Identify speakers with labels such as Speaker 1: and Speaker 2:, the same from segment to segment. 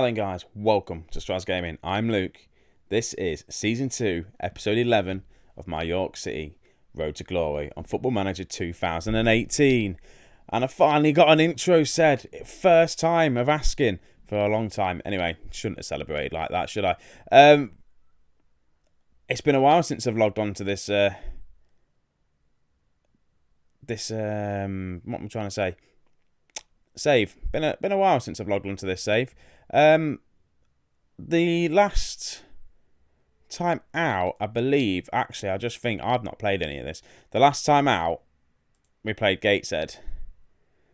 Speaker 1: Hello guys, welcome to Straz Gaming. I'm Luke. This is Season 2, Episode 11 of my York City Road to Glory on Football Manager 2018. And I finally got an intro said. First time of asking for a long time. Anyway, shouldn't have celebrated like that, should I? It's been a while since I've logged on to this... what am I trying to say? Save. Been a while since I've logged onto this save. The last time out, I believe, actually, I just think I've not played any of this. The last time out, we played Gateshead,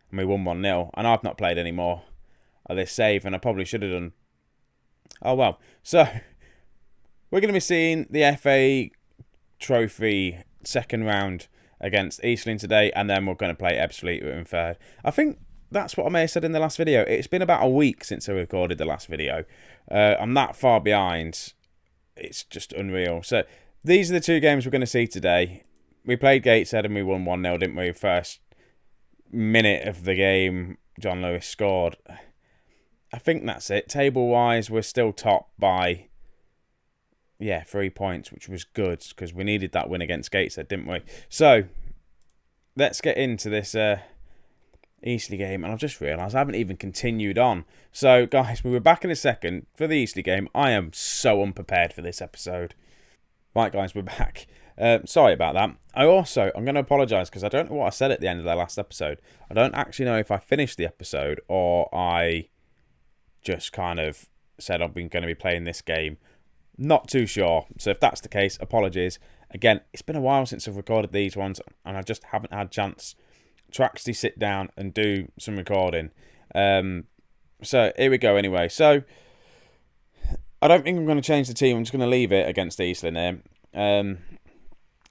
Speaker 1: and we won 1-0, and I've not played any more of this save, and I probably should have done. Oh, well. So, we're going to be seeing the FA Trophy second round against Eastleigh today, and then we're going to play Ebbsfleet in third. I think that's what I may have said in the last video. It's been about a week since I recorded the last video. I'm that far behind. It's just unreal. So these are the two games we're going to see today. We played Gateshead and we won 1-0, didn't we? First minute of the game, John Lewis scored. I think that's it. Table-wise, we're still top by 3 points, which was good because we needed that win against Gateshead, didn't we? So let's get into this Eastleigh game, and I've just realised I haven't even continued on. So, guys, we'll be back in a second for the Eastleigh game. I am so unprepared for this episode. Right, guys, we're back. Sorry about that. I'm going to apologise because I don't know what I said at the end of the last episode. I don't actually know if I finished the episode or I just kind of said I'm going to be playing this game. Not too sure. So if that's the case, apologies. Again, it's been a while since I've recorded these ones, and I just haven't had a chance to actually sit down and do some recording. So here we go anyway. So I don't think I'm going to change the team. I'm just going to leave it against Eastleigh there. And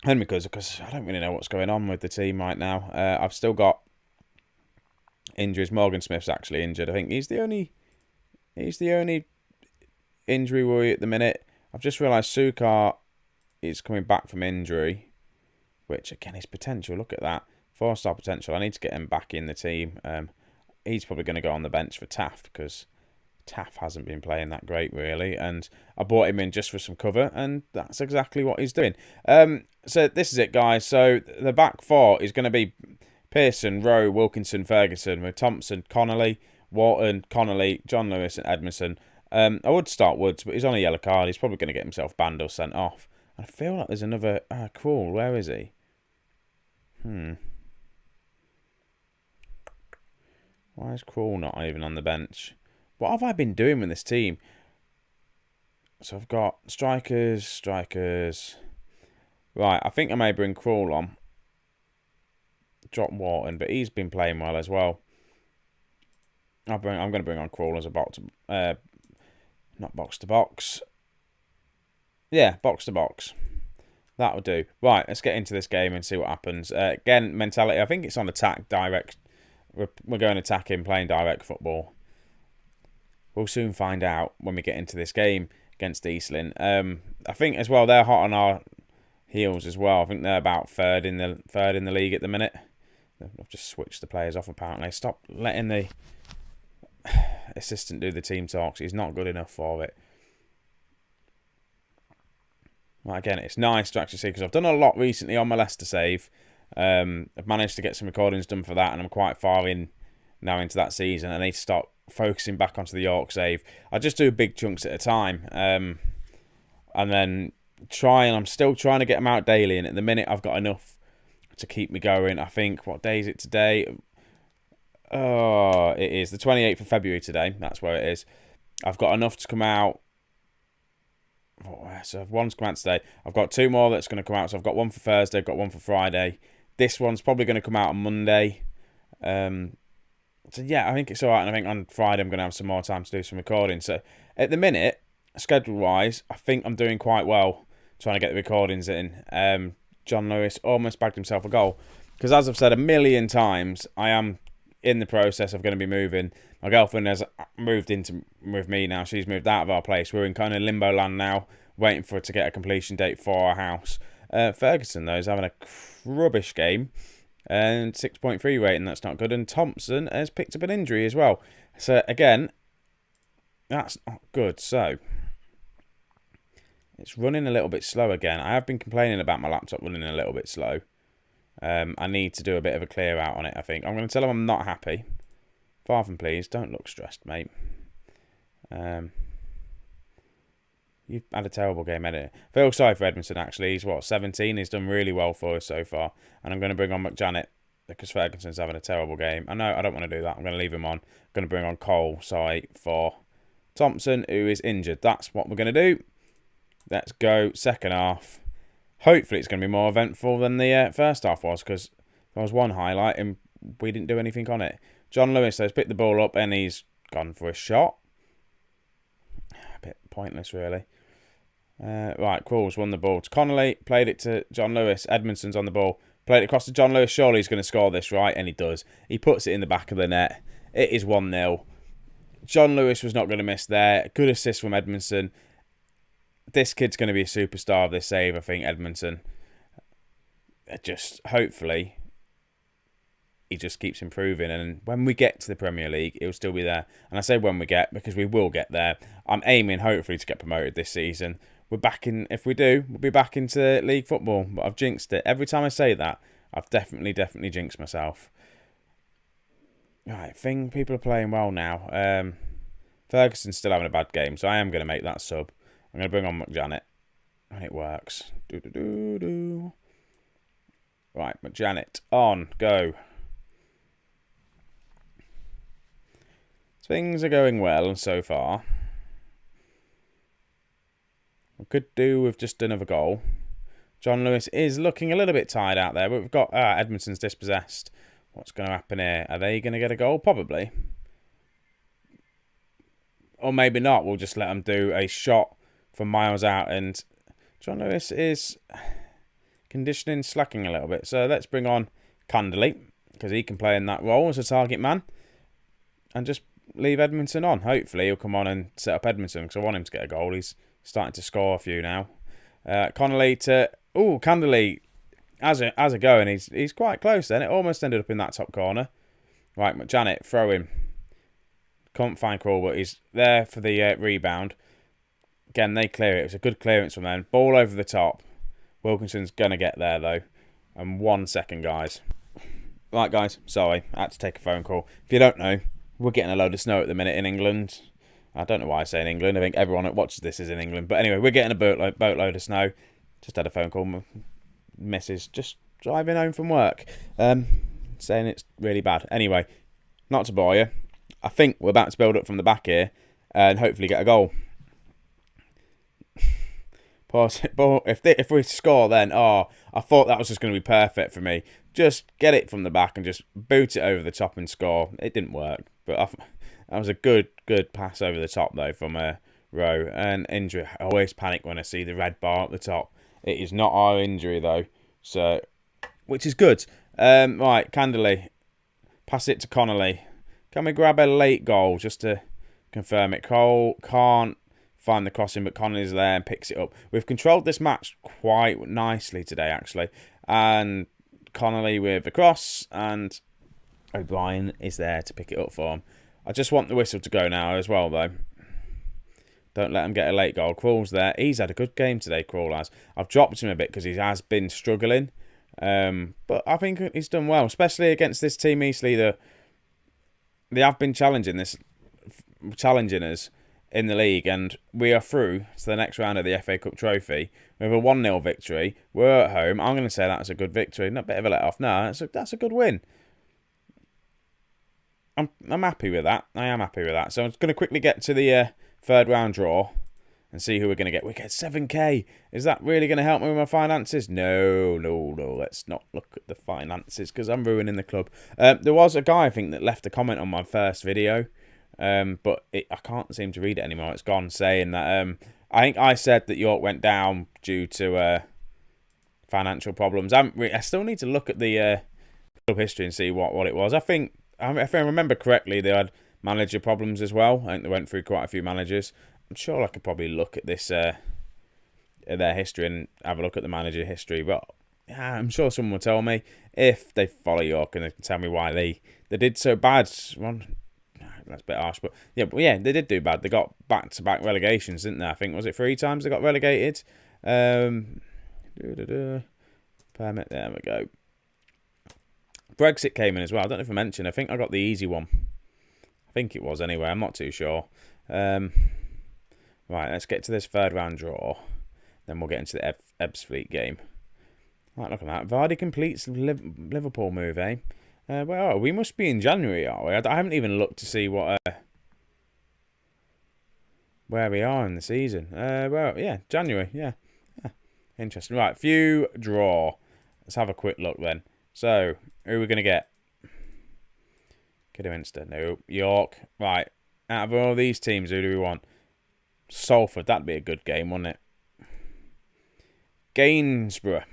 Speaker 1: because I don't really know what's going on with the team right now. I've still got injuries. Morgan Smith's actually injured. I think he's the only injury worry at the minute. I've just realised Sukar is coming back from injury, which again is potential. Look at that. 4-star potential. I need to get him back in the team. He's probably going to go on the bench for Taff because Taff hasn't been playing that great, really. And I brought him in just for some cover, and that's exactly what he's doing. So this is it, guys. So the back four is going to be Pearson, Rowe, Wilkinson, Ferguson, with Thompson, Connolly, Wharton, Connolly, John Lewis, and Edmondson. I would start Woods, but he's on a yellow card. He's probably going to get himself banned or sent off. I feel like there's another... Cruel. Where is he? Why is Cruel not even on the bench? What have I been doing with this team? So I've got strikers. Right, I think I may bring Cruel on. Drop Wharton, but he's been playing well as well. I'm going to bring on Cruel as a box to... not box to box. Yeah, box to box. That'll do. Right, let's get into this game and see what happens. Again, mentality. I think it's on attack, direct. We're going attacking, playing direct football. We'll soon find out when we get into this game against Eastleigh. I think as well they're hot on our heels as well. I think they're about third in the league at the minute. I've just switched the players off apparently. Stop letting the assistant do the team talks. He's not good enough for it. Well, again, it's nice to actually see because I've done a lot recently on my Leicester save. I've managed to get some recordings done for that, and I'm quite far in now into that season. I need to start focusing back onto the York save. I just do big chunks at a time, and then I'm still trying to get them out daily. And at the minute, I've got enough to keep me going. I think, what day is it today? Oh, it is the 28th of February today. That's where it is. I've got enough to come out. So one's come out today. I've got two more that's going to come out. So I've got one for Thursday. I've got one for Friday. This one's probably going to come out on Monday. So yeah, I think it's all right. And I think on Friday I'm going to have some more time to do some recording. So at the minute, schedule-wise, I think I'm doing quite well trying to get the recordings in. John Lewis almost bagged himself a goal. Because as I've said a million times, I am in the process of going to be moving. My girlfriend has moved into with me now. She's moved out of our place. We're in kind of limbo land now, waiting for her to get a completion date for our house. Ferguson, though, is having a rubbish game. And 6.3 rating, that's not good. And Thompson has picked up an injury as well. So, again, That's not good. So, it's running a little bit slow again. I have been complaining about my laptop running a little bit slow. I need to do a bit of a clear out on it, I think. I'm going to tell him I'm not happy. Far from pleased. Don't look stressed, mate. You've had a terrible game, edit. I feel sorry for Edmondson, actually. He's, 17? He's done really well for us so far. And I'm going to bring on McJanet because Ferguson's having a terrible game. I know I don't want to do that. I'm going to leave him on. I'm going to bring on Cole, for Thompson, who is injured. That's what we're going to do. Let's go. Second half. Hopefully it's going to be more eventful than the first half was, because there was one highlight and we didn't do anything on it. John Lewis has picked the ball up and he's gone for a shot. A bit pointless, really. Right, Qualls won the ball to Connolly, played it to John Lewis. Edmondson's on the ball, played it across to John Lewis. Surely he's going to score this, right? And he does. He puts it in the back of the net. It is 1-0. John Lewis was not going to miss there. Good assist from Edmondson. This kid's going to be a superstar of this save, I think, Edmondson. Just, hopefully, he just keeps improving. And when we get to the Premier League, he'll still be there. And I say when we get, because we will get there. I'm aiming, hopefully, to get promoted this season. We're back in, if we do, we'll be back into league football. But I've jinxed it. Every time I say that, I've definitely jinxed myself. Right, people are playing well now. Ferguson's still having a bad game, so I am going to make that sub. I'm going to bring on McJanet. And it works. Right, McJanet. On. Go. Things are going well so far. We could do with just another goal. John Lewis is looking a little bit tired out there, but we've got Edmondson's dispossessed. What's going to happen here? Are they going to get a goal? Probably. Or maybe not. We'll just let them do a shot from miles out. And John Lewis is conditioning slacking a little bit. So let's bring on Canderley, because he can play in that role as a target man. And just leave Edmondson on. Hopefully he'll come on and set up Edmondson, because I want him to get a goal. He's starting to score a few now. Connolly to... Ooh, Canderley has a go, and he's quite close then. It almost ended up in that top corner. Right, McJanet, throw him. Can't find Crawl, but he's there for the rebound. Again, they clear it. It was a good clearance from them. Ball over the top. Wilkinson's going to get there, though. And 1 second, guys. Right, guys. Sorry. I had to take a phone call. If you don't know, we're getting a load of snow at the minute in England. I don't know why I say in England. I think everyone that watches this is in England. But anyway, we're getting a boatload of snow. Just had a phone call. My missus just driving home from work. Saying it's really bad. Anyway, not to bore you. I think we're about to build up from the back here and hopefully get a goal. If we score, then I thought that was just going to be perfect for me. Just get it from the back and just boot it over the top and score. It didn't work, but that was a good pass over the top though from Rowe. And injury, I always panic when I see the red bar at the top. It is not our injury though, so which is good. Right, Canderley, pass it to Connolly. Can we grab a late goal just to confirm it? Cole can't find the crossing, but Connolly's there and picks it up. We've controlled this match quite nicely today, actually. And Connolly with the cross, and O'Brien is there to pick it up for him. I just want the whistle to go now as well, though. Don't let him get a late goal. Crawl's there. He's had a good game today, Crawl has. I've dropped him a bit because he has been struggling. But I think he's done well, especially against this team, Eastleigh. They have been challenging us in the league, and we are through to the next round of the FA Cup trophy with a 1-0 victory. We're at home. I'm going to say that's a good victory. Not a bit of a let-off. No, that's a good win. I'm happy with that. I am happy with that. So I'm going to quickly get to the third round draw and see who we're going to get. We get 7k. Is that really going to help me with my finances? No. Let's not look at the finances because I'm ruining the club. There was a guy, I think, that left a comment on my first video, but I can't seem to read it anymore. It's gone, saying that I think I said that York went down due to financial problems. I still need to look at the club history and see what it was. I think, if I remember correctly, they had manager problems as well. I think they went through quite a few managers. I'm sure I could probably look at this their history and have a look at the manager history, but yeah, I'm sure someone will tell me if they follow York and they can tell me why they did so bad. Well, that's a bit harsh, but yeah, they did do bad. They got back-to-back relegations, didn't they? I think was it 3 times they got relegated. Permit. There we go. Brexit came in as well. I don't know if I mentioned. I think I got the easy one. I think it was anyway. I'm not too sure. Right, let's get to this third round draw. Then we'll get into the Ebbsfleet game. Right, look at that. Vardy completes the Liverpool move, eh? Well, we must be in January, are we? I haven't even looked to see what where we are in the season. Well, yeah, January, yeah. Interesting. Right, few draw. Let's have a quick look then. So, who are we going to get? Kidderminster, no. York. Right, out of all these teams, who do we want? Salford, that'd be a good game, wouldn't it? Gainsborough.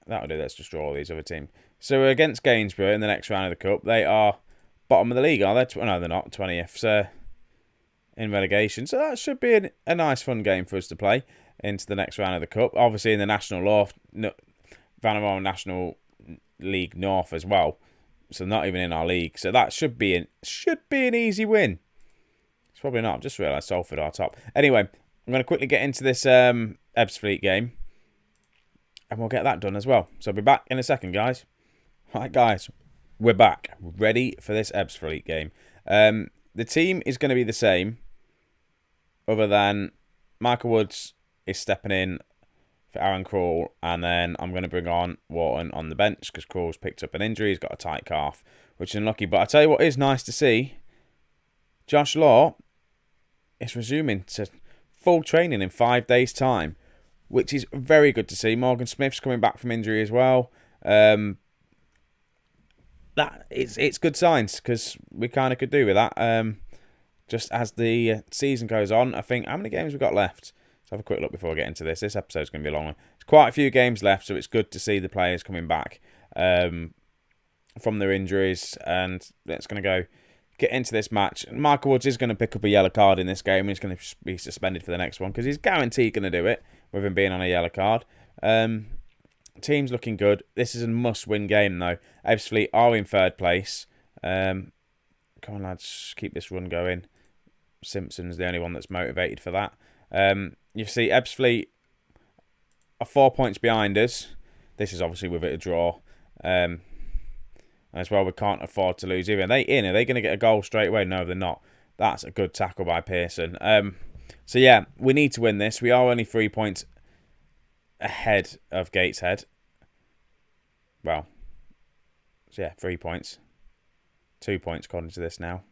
Speaker 1: That'll do. Let's just draw all these other teams. So against Gainsborough in the next round of the Cup, they are bottom of the league, are they? No, they're not. 20th. So in relegation. So that should be a nice, fun game for us to play into the next round of the Cup. Obviously in the National North, Vanarama National League North as well. So not even in our league. So that should be an easy win. It's probably not. I've just realised Salford are top. Anyway, I'm going to quickly get into this Ebbsfleet game. And we'll get that done as well. So I'll be back in a second, guys. Right, guys. We're back. Ready for this Ebbsfleet game. The team is going to be the same. Other than Michael Woods is stepping in for Aaron Krul. And then I'm going to bring on Wharton on the bench. Because Krul's picked up an injury. He's got a tight calf. Which is unlucky. But I tell you what is nice to see. Josh Law is resuming to full training in 5 days' time, which is very good to see. Morgan Smith's coming back from injury as well. That it's good signs because we kind of could do with that. Just as the season goes on, I think how many games we've got left? Let's have a quick look before I get into this. This episode's going to be a long one. There's quite a few games left, so it's good to see the players coming back from their injuries, and it's going to go. Get into this match. Michael Woods is going to pick up a yellow card in this game. And he's going to be suspended for the next one because he's guaranteed going to do it with him being on a yellow card. Team's looking good. This is a must-win game though. Ebbsfleet are in third place. Come on lads, keep this run going. Simpson's the only one that's motivated for that. You see Ebbsfleet are 4 points behind us. This is obviously with it a draw. As well, we can't afford to lose either. Are they going to get a goal straight away? No, they're not. That's a good tackle by Pearson. So, yeah, we need to win this. We are only 3 points ahead of Gateshead. Well, so yeah, 3 points. 2 points according to this now.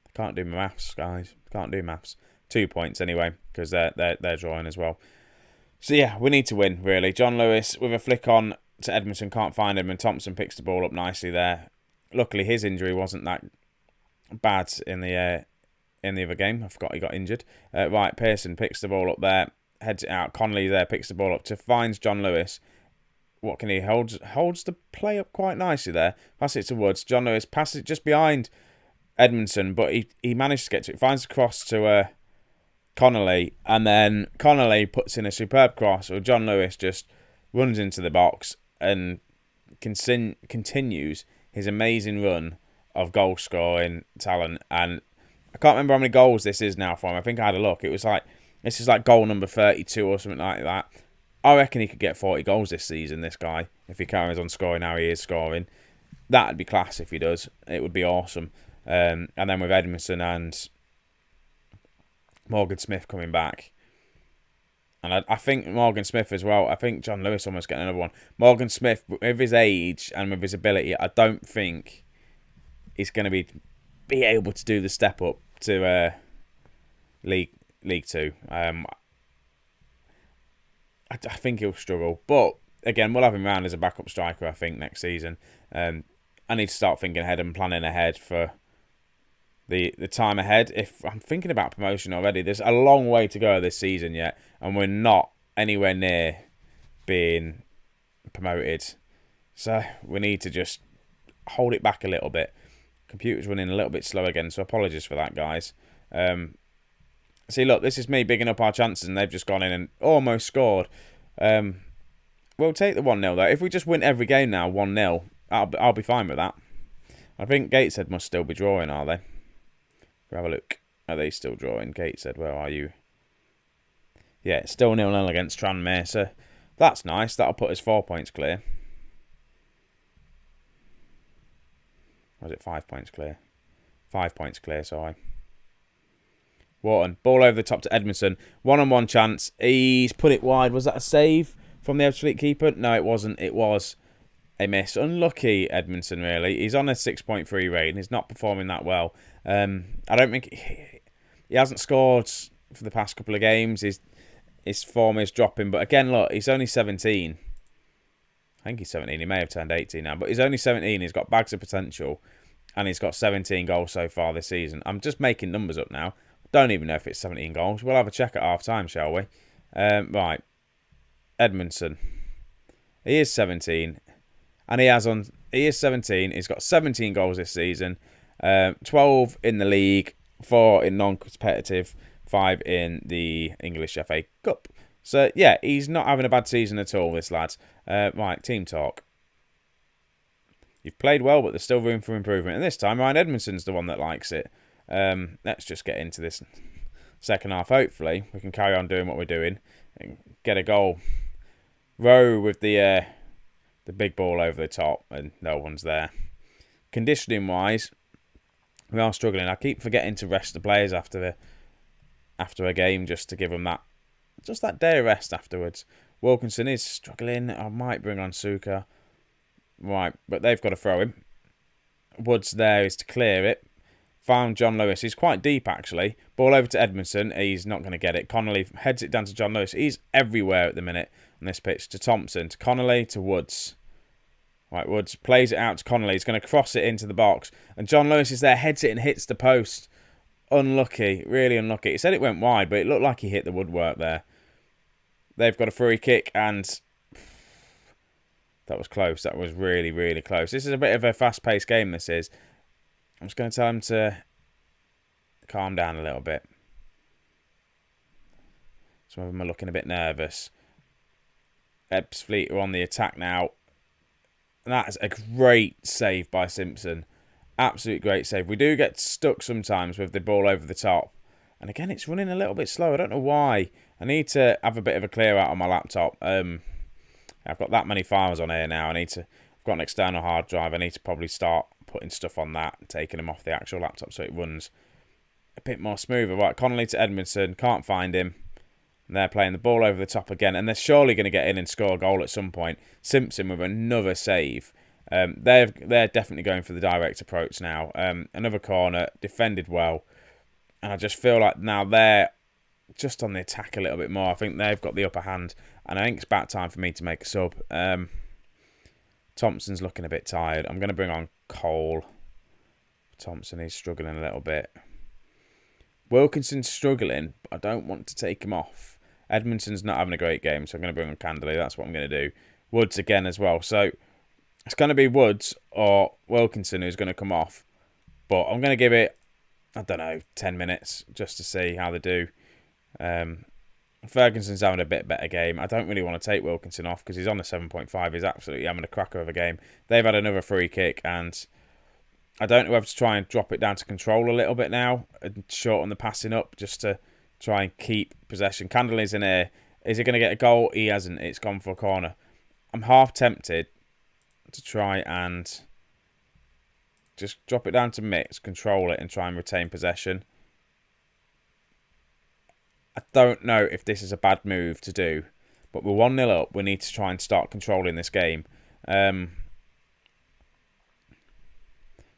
Speaker 1: I can't do my maths, guys. Can't do maths. 2 points anyway, because they're drawing as well. So, yeah, we need to win, really. John Lewis with a flick on to Edmondson, can't find him, and Thompson picks the ball up nicely there. Luckily, his injury wasn't that bad in the other game. I forgot he got injured. Right, Pearson picks the ball up there, heads it out. Connolly there picks the ball up to finds John Lewis. What can he holds the play up quite nicely there. Pass it to Woods. John Lewis passes it just behind Edmondson, but he managed to get to it. Finds the cross to Connolly, and then Connolly puts in a superb cross. Or John Lewis just runs into the box and continues his amazing run of goal scoring talent. And I can't remember how many goals this is now for him. I think I had a look. It was like, this is like goal number 32 or something like that. I reckon he could get 40 goals this season, this guy, if he carries on scoring how he is scoring. That'd be class if he does. It would be awesome. And then with Edmondson and Morgan Smith coming back. And I think Morgan Smith as well. I think John Lewis almost getting another one. Morgan Smith, with his age and with his ability, I don't think he's going to be able to do the step up to League 2. I think he'll struggle. But, again, we'll have him around as a backup striker, I think, next season. I need to start thinking ahead and planning ahead for the time ahead. If I'm thinking about promotion already, there's a long way to go this season yet, and we're not anywhere near being promoted. So we need to just hold it back a little bit. Computer's running a little bit slow again, so apologies for that, guys. See, look, this is me bigging up our chances, and they've just gone in and almost scored. We'll take the 1-0 though. If we just win every game now 1-0, I'll be fine with that. I think Gateshead must still be drawing, are they? Have a look. Are they still drawing? Gateshead, where are you? Yeah, it's still 0-0 against Tranmere, so that's nice. That'll put us 4 points clear. Or is it 5 points clear? 5 points clear, sorry. Wharton, ball over the top to Edmondson. One-on-one chance. He's put it wide. Was that a save from the Ebbsfleet keeper? No, it wasn't. It was a miss. Unlucky Edmondson, really. He's on a 6.3 rating. He's not performing that well. I don't think... He hasn't scored for the past couple of games. His form is dropping. But again, look, he's only 17. I think he's 17. He may have turned 18 now. But he's only 17. He's got bags of potential. And he's got 17 goals so far this season. I'm just making numbers up now. Don't even know if it's 17 goals. We'll have a check at half-time, shall we? Right. Edmondson. He is 17. And he is 17. He's got 17 goals this season. 12 in the league. 4 in non-competitive. 5 in the English FA Cup. So, yeah, he's not having a bad season at all, this lad. Right, team talk. You've played well, but there's still room for improvement. And this time, Ryan Edmondson's the one that likes it. Let's just get into this second half. Hopefully, we can carry on doing what we're doing and get a goal. Rowe with the big ball over the top, and no one's there. Conditioning-wise, we are struggling. I keep forgetting to rest the players after a game, just to give them that day of rest afterwards. Wilkinson is struggling. I might bring on Suka. Right, but they've got to throw him. Woods there is to clear it. Found John Lewis. He's quite deep, actually. Ball over to Edmondson. He's not going to get it. Connolly heads it down to John Lewis. He's everywhere at the minute on this pitch. To Thompson, to Connolly, to Woods. Right, Woods plays it out to Connolly. He's going to cross it into the box. And John Lewis is there, heads it and hits the post. Unlucky. Really unlucky. He said it went wide, but it looked like he hit the woodwork there. They've got a free kick, and that was close. That was really, really close. This is a bit of a fast-paced game, this is. I'm just going to tell him to calm down a little bit. Some of them are looking a bit nervous. Ebbsfleet are on the attack now. And that is a great save by Simpson. Absolute great save. We do get stuck sometimes with the ball over the top. And again, it's running a little bit slow. I don't know why. I need to have a bit of a clear out on my laptop. I've got that many files on here now. I've got an external hard drive. I need to probably start putting stuff on that and taking them off the actual laptop so it runs a bit more smoother. Right, Connolly to Edmondson. Can't find him. And they're playing the ball over the top again. And they're surely going to get in and score a goal at some point. Simpson with another save. They're definitely going for the direct approach now. Another corner. Defended well. And I just feel like now they're just on the attack a little bit more. I think they've got the upper hand. And I think it's about time for me to make a sub. Thompson's looking a bit tired. I'm going to bring on Cole. Thompson is struggling a little bit. Wilkinson's struggling, but I don't want to take him off. Edmondson's not having a great game, so I'm going to bring on Candley. That's what I'm going to do. Woods again as well. So it's going to be Woods or Wilkinson who's going to come off. But I'm going to give it, I don't know, 10 minutes just to see how they do. Ferguson's having a bit better game. I don't really want to take Wilkinson off because he's on a 7.5. He's absolutely having a cracker of a game. They've had another free kick, and I don't know whether to try and drop it down to control a little bit now and shorten the passing up just to try and keep possession. Candley's in here. Is he going to get a goal? He hasn't. It's gone for a corner. I'm half tempted to try and just drop it down to mix, control it, and try and retain possession. I don't know if this is a bad move to do, but we're 1-0 up. We need to try and start controlling this game.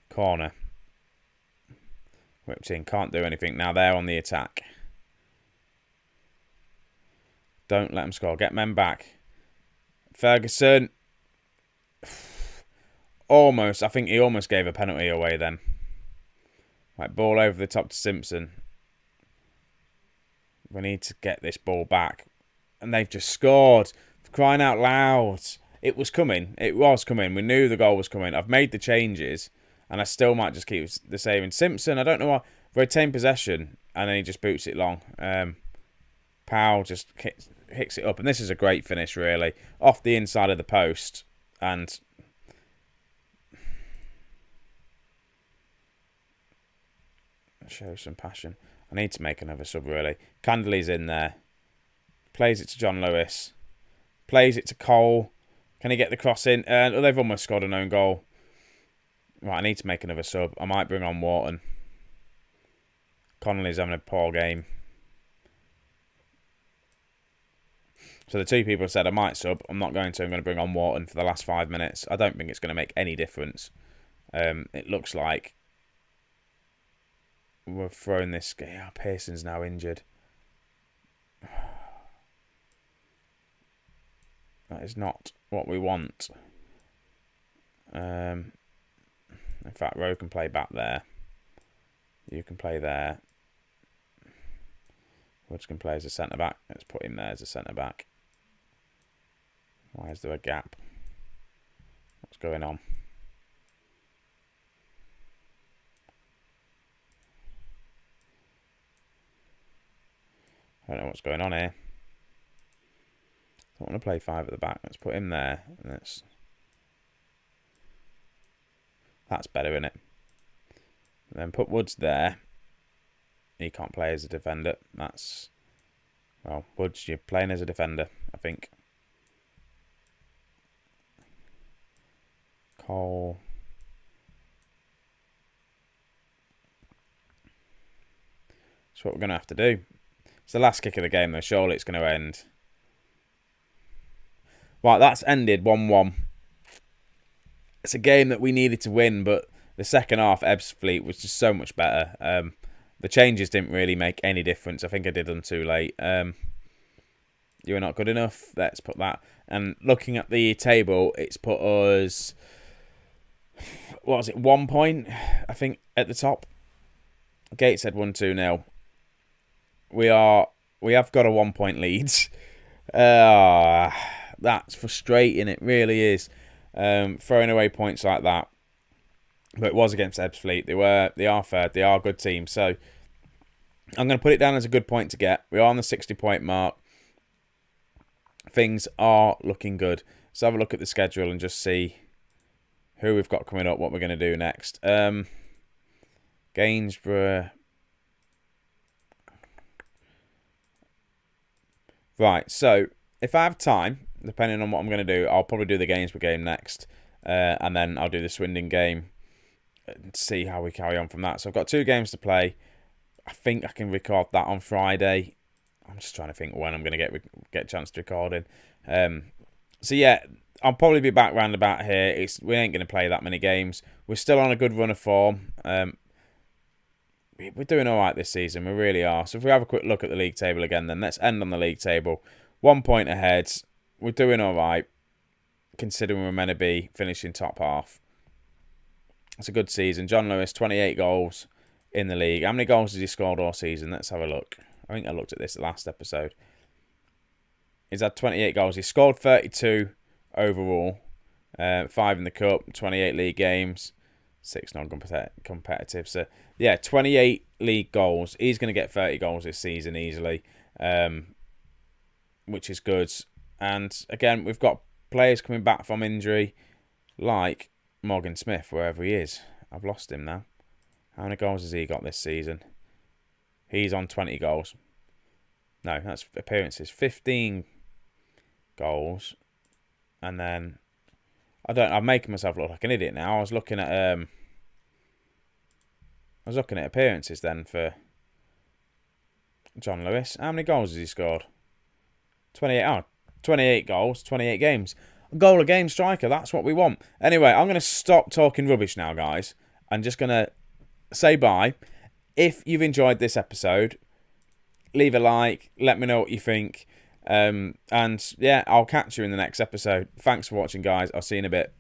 Speaker 1: Corner. Whipped in. Can't do anything. Now they're on the attack. Don't let them score. Get men back. Ferguson. Almost. I think he almost gave a penalty away then. Right, ball over the top to Simpson. We need to get this ball back. And they've just scored. For crying out loud. It was coming. It was coming. We knew the goal was coming. I've made the changes. And I still might just keep the same. And Simpson, I don't know why. Retain possession. And then he just boots it long. Powell just hits it up. And this is a great finish, really. Off the inside of the post. And... Show some passion. I need to make another sub, really. Candley's in there. Plays it to John Lewis. Plays it to Cole. Can he get the cross in? They've almost scored an own goal. Right, I need to make another sub. I might bring on Wharton. Connolly's having a poor game. So the two people said I might sub. I'm not going to. I'm going to bring on Wharton for the last 5 minutes. I don't think it's going to make any difference. It looks like we're throwing this. Yeah, Pearson's now injured. That is not what we want. In fact, Rowe can play back there. You can play there. Woods can play as a centre-back. Let's put him there as a centre-back. Why is there a gap? What's going on? I don't know what's going on here. I don't want to play 5 at the back. Let's put him there. And that's better, isn't it? And then put Woods there. He can't play as a defender. Well, Woods, you're playing as a defender, I think. Cole. That's what we're going to have to do. It's the last kick of the game, though. Surely it's going to end. Right, that's ended 1-1. It's a game that we needed to win, but the second half, Ebbsfleet was just so much better. The changes didn't really make any difference. I think I did them too late. You were not good enough. Let's put that. And looking at the table, it's put us... What was it? 1 point, I think, at the top. Gateshead won 2-0. We have got a 1 point lead. That's frustrating. It really is. Throwing away points like that. But it was against Ebbsfleet. They are fair. They are a good team. So I'm going to put it down as a good point to get. We are on the 60-point mark. Things are looking good. So have a look at the schedule and just see who we've got coming up, what we're going to do next. Gainsborough. Right, so if I have time, depending on what I'm going to do, I'll probably do the Gainsborough game next. And then I'll do the Swindon game and see how we carry on from that. So I've got 2 games to play. I think I can record that on Friday. I'm just trying to think when I'm going to get a chance to record in. So yeah, I'll probably be back round about here. We ain't going to play that many games. We're still on a good run of form. We're doing all right this season. We really are. So if we have a quick look at the league table again, then let's end on the league table. 1 point ahead. We're doing all right, considering we're meant to be finishing top half. It's a good season. John Lewis, 28 goals in the league. How many goals has he scored all season? Let's have a look. I think I looked at this last episode. He's had 28 goals. He scored 32 overall. 5 in the cup, 28 league games, 6 non-competitive. So, yeah, 28 league goals. He's going to get 30 goals this season easily, which is good. And, again, we've got players coming back from injury like Morgan Smith, wherever he is. I've lost him now. How many goals has he got this season? He's on 20 goals. No, that's appearances. 15 goals. And then... I'm making myself look like an idiot now. I was looking at appearances then for John Lewis. How many goals has he scored? 28. Oh, 28 goals, 28 games. A goal a game striker. That's what we want. Anyway, I'm going to stop talking rubbish now, guys. I'm just going to say bye. If you've enjoyed this episode, leave a like. Let me know what you think. And yeah, I'll catch you in the next episode. Thanks for watching, guys. I'll see you in a bit.